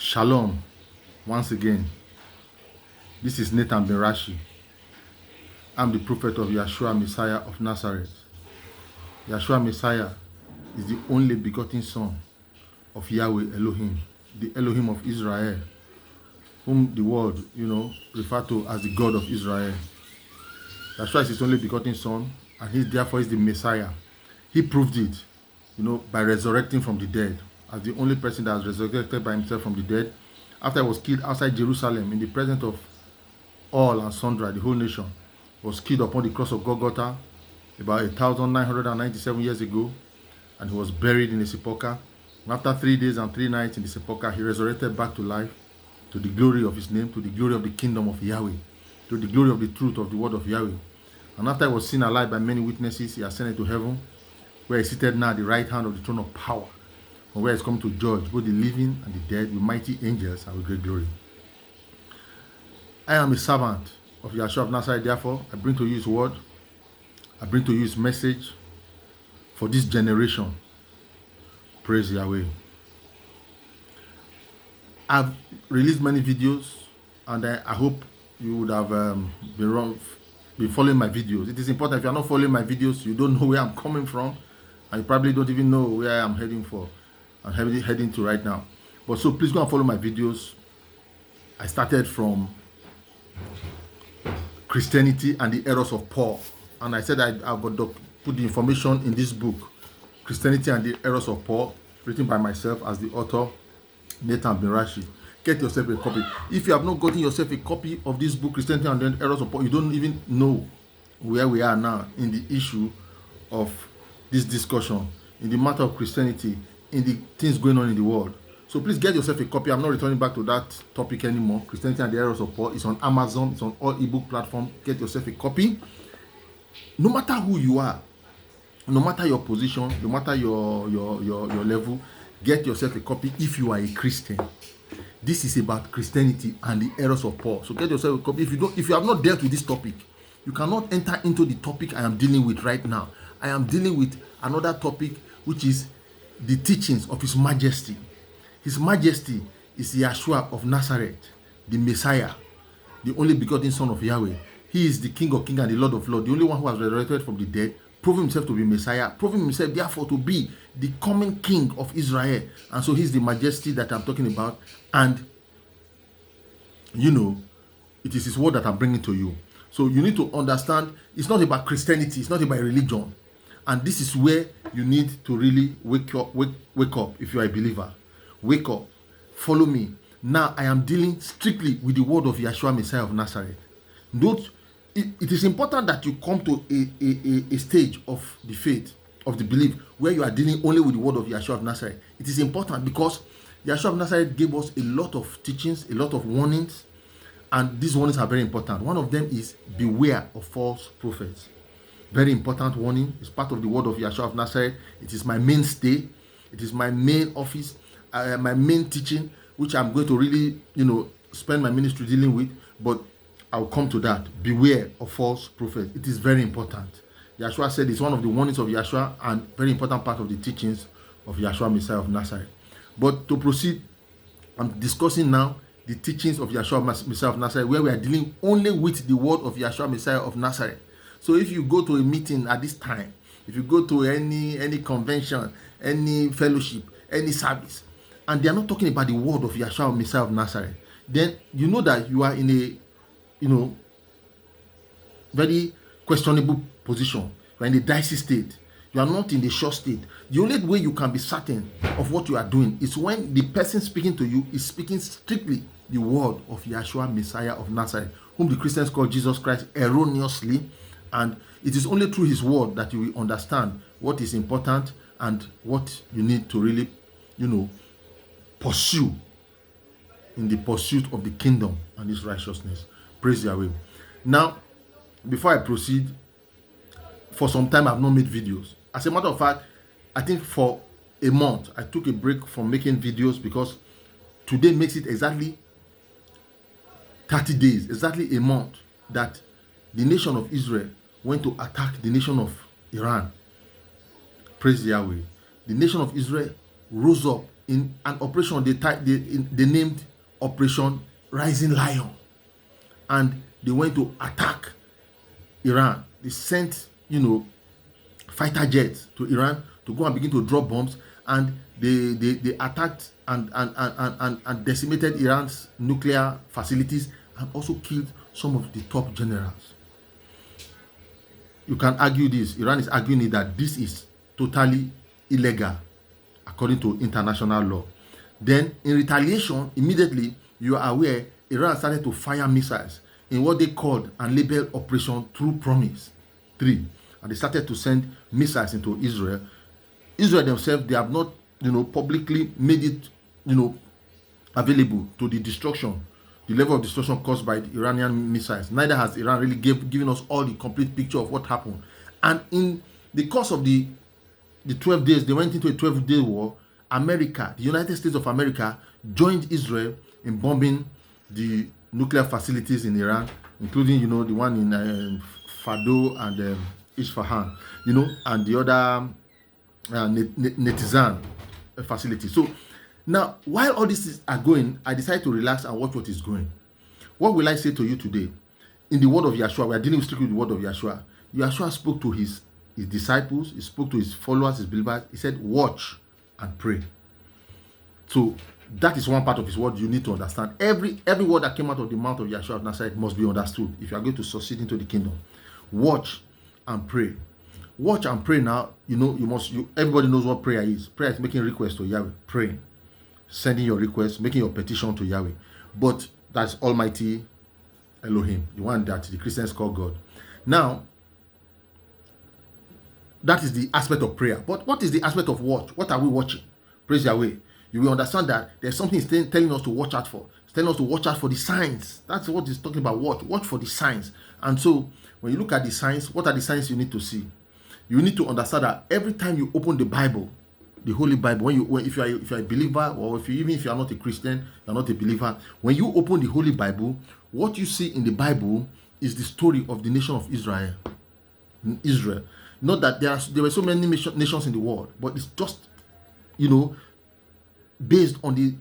Shalom, once again. This is Nathan ben Ragshi. I'm the prophet of Yeshua Messiah of Nazareth. Yeshua Messiah is the only begotten son of Yahweh Elohim, the Elohim of Israel, whom the world, refer to as the God of Israel. Yeshua is his only begotten son, and he therefore is the Messiah. He proved it, by resurrecting from the dead, as the only person that has resurrected by himself from the dead, after he was killed outside Jerusalem in the presence of all and sundry, the whole nation, was killed upon the cross of Golgotha about 1,997 years ago, and he was buried in a sepulchre. And after 3 days and 3 nights in the sepulchre, he resurrected back to life, to the glory of his name, to the glory of the kingdom of Yahweh, to the glory of the truth of the word of Yahweh. And after he was seen alive by many witnesses, he ascended to heaven, where he is seated now at the right hand of the throne of power, and where he is come to judge both the living and the dead with mighty angels and with great glory. I am a servant of Yeshua of Nazareth. Therefore, I bring to you his word. I bring to you his message for this generation. Praise Yahweh. I've released many videos, and I hope you would have been following my videos. It is important. If you are not following my videos, you don't know where I'm coming from, and you probably don't even know where I'm heading for. I'm heading to right now. But so please go and follow my videos. I started from Christianity and the errors of Paul, and I said I would put the information in this book, Christianity and the Errors of Paul, written by myself as the author, Nathan ben Ragshi. Get yourself a copy. If you have not gotten yourself a copy of this book, Christianity and the Errors of Paul, you don't even know where we are now in the issue of this discussion, in the matter of Christianity, in the things going on in the world. So please get yourself a copy. I'm not returning back to that topic anymore. Christianity and the Errors of Paul. It's on Amazon. It's on all ebook platforms. Get yourself a copy. No matter who you are, no matter your position, no matter your level, get yourself a copy if you are a Christian. This is about Christianity and the errors of Paul. So get yourself a copy. If you have not dealt with this topic, you cannot enter into the topic I am dealing with right now. I am dealing with another topic, which is the teachings of His Majesty. His Majesty is Yeshua of Nazareth, the Messiah, the only begotten Son of Yahweh. He is the King of Kings and the Lord of Lords, the only one who has resurrected from the dead, proving himself to be Messiah, proving himself therefore to be the coming King of Israel. And so he's the Majesty that I'm talking about. And, it is his word that I'm bringing to you. So you need to understand, it's not about Christianity, it's not about religion. And this is where you need to really wake up if you are a believer. Wake up, follow me. Now I am dealing strictly with the word of Yeshua Messiah of Nazareth. Note, it is important that you come to a stage of the faith, of the belief, where you are dealing only with the word of Yeshua of Nazareth. It is important because Yeshua of Nazareth gave us a lot of teachings, a lot of warnings, and these warnings are very important. One of them is beware of false prophets. Very important warning. It's part of the word of Yeshua of Nazareth. It is my mainstay. It is my main office, my main teaching, which I'm going to really, spend my ministry dealing with. But I'll come to that. Beware of false prophets. It is very important. Yeshua said it's one of the warnings of Yeshua and very important part of the teachings of Yeshua Messiah of Nazareth. But to proceed, I'm discussing now the teachings of Yeshua Messiah of Nazareth, where we are dealing only with the word of Yeshua Messiah of Nazareth. So if you go to a meeting at this time, if you go to any convention, any fellowship, any service, and they are not talking about the word of Yeshua Messiah of Nazareth, then you know that you are in a very questionable position. You are in a dicey state. You are not in the sure state. The only way you can be certain of what you are doing is when the person speaking to you is speaking strictly the word of Yeshua Messiah of Nazareth, whom the Christians call Jesus Christ erroneously. And it is only through his word that you will understand what is important and what you need to really, pursue in the pursuit of the kingdom and his righteousness. Praise Yahweh. Now, before I proceed, for some time I've not made videos. As a matter of fact, I think for a month I took a break from making videos because today makes it exactly 30 days, exactly a month that the nation of Israel went to attack the nation of Iran. Praise Yahweh. The nation of Israel rose up in an operation they named Operation Rising Lion, and they went to attack Iran. They sent, fighter jets to Iran to go and begin to drop bombs, and they attacked and decimated Iran's nuclear facilities and also killed some of the top generals. You can argue this. Iran is arguing that this is totally illegal according to international law. Then, in retaliation, immediately, you are aware, Iran started to fire missiles in what they called and labeled Operation True Promise 3. And they started to send missiles into Israel. Israel themselves, they have not, publicly made it, available to the destruction, the level of destruction caused by the Iranian missiles. Neither has Iran really given us all the complete picture of what happened. And in the course of the 12 days, they went into a 12-day war. America, the United States of America, joined Israel in bombing the nuclear facilities in Iran, including, the one in Fordo and Isfahan, and the other Netizan facility. So now, while all these are going, I decided to relax and watch what is going. What will I say to you today? In the word of Yeshua, we are dealing strictly with the word of Yeshua. Yeshua spoke to his disciples, he spoke to his followers, his believers. He said, watch and pray. So that is one part of his word you need to understand. Every word that came out of the mouth of Yeshua of Nazareth must be understood if you are going to succeed into the kingdom. Watch and pray. Watch and pray now. Everybody knows what prayer is. Prayer is making requests to Yahweh, praying, sending your request, making your petition to Yahweh. But that's Almighty Elohim, the one that the Christians call God. Now, that is the aspect of prayer. But what is the aspect of watch? What are we watching? Praise Yahweh. You will understand that there's something it's telling us to watch out for. It's telling us to watch out for the signs. That's what it's talking about. Watch for the signs. And so, when you look at the signs, what are the signs you need to see? You need to understand that every time you open the Bible, the Holy Bible, if you are a believer, or even if you are not a Christian, you are not a believer, when you open the Holy Bible, what you see in the Bible is the story of the nation of Israel. Israel. Not that there were so many nations in the world, but it's just, based on the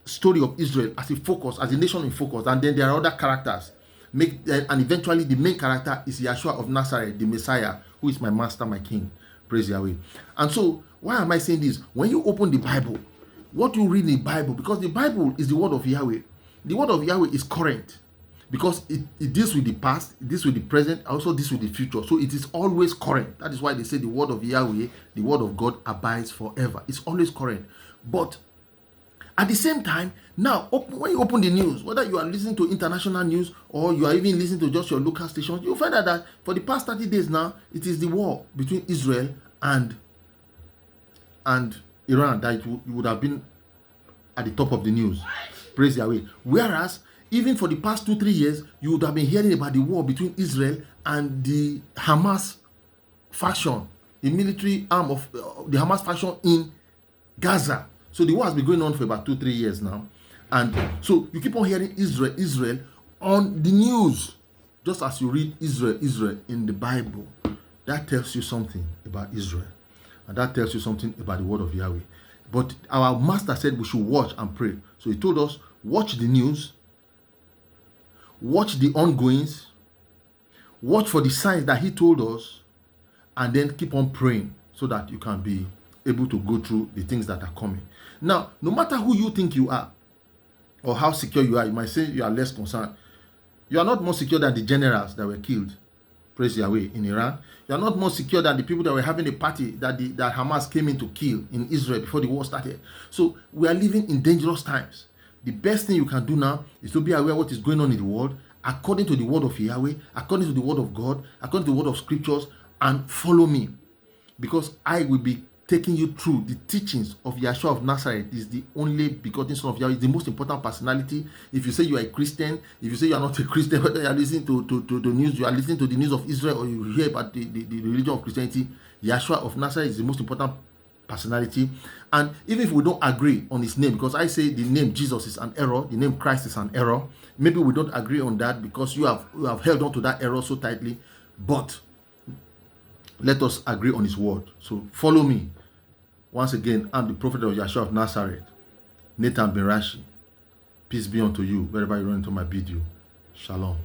story of Israel as a focus, as a nation in focus. And then there are other characters. And eventually the main character is Yeshua of Nazareth, the Messiah, who is my master, my king. Praise Yahweh. And so, why am I saying this? When you open the Bible, what you read in the Bible, because the Bible is the word of Yahweh. The word of Yahweh is current, because it deals with the past, it deals with the present, also deals with the future. So it is always current. That is why they say the word of Yahweh, the word of God, abides forever. It's always current. But at the same time, now, when you open the news, whether you are listening to international news or you are even listening to just your local stations, you'll find out that for the past 30 days now, it is the war between Israel and Iran that would have been at the top of the news. Praise Yahweh. Whereas, even for the past 2-3 years, you would have been hearing about the war between Israel and the Hamas faction, the military arm of the Hamas faction in Gaza. So the war has been going on for about 2-3 years now. And so you keep on hearing Israel on the news, just as you read Israel in the Bible. That tells you something about Israel. And that tells you something about the word of Yahweh. But our master said we should watch and pray. So he told us, watch the news, watch the ongoings, watch for the signs that he told us, and then keep on praying so that you can be able to go through the things that are coming. Now, no matter who you think you are or how secure you are, you might say you are less concerned. You are not more secure than the generals that were killed, praise Yahweh, in Iran. You are not more secure than the people that were having a party that Hamas came in to kill in Israel before the war started. So we are living in dangerous times. The best thing you can do now is to be aware of what is going on in the world according to the word of Yahweh, according to the word of God, according to the word of scriptures, and follow me, because I will be taking you through the teachings of Yeshua of Nazareth. Is the only begotten Son of Yahweh, is the most important personality. If you say you are a Christian, if you say you are not a Christian, whether you are listening to the news, you are listening to the news of Israel, or you hear about the religion of Christianity, Yeshua of Nazareth is the most important personality. And even if we don't agree on his name, because I say the name Jesus is an error, the name Christ is an error, maybe we don't agree on that because you have held on to that error so tightly, but let us agree on his word. So follow me. Once again, I'm the prophet of Yeshua of Nazareth, Nathan Ben Ragshi. Peace be unto you wherever you run into my video. Shalom.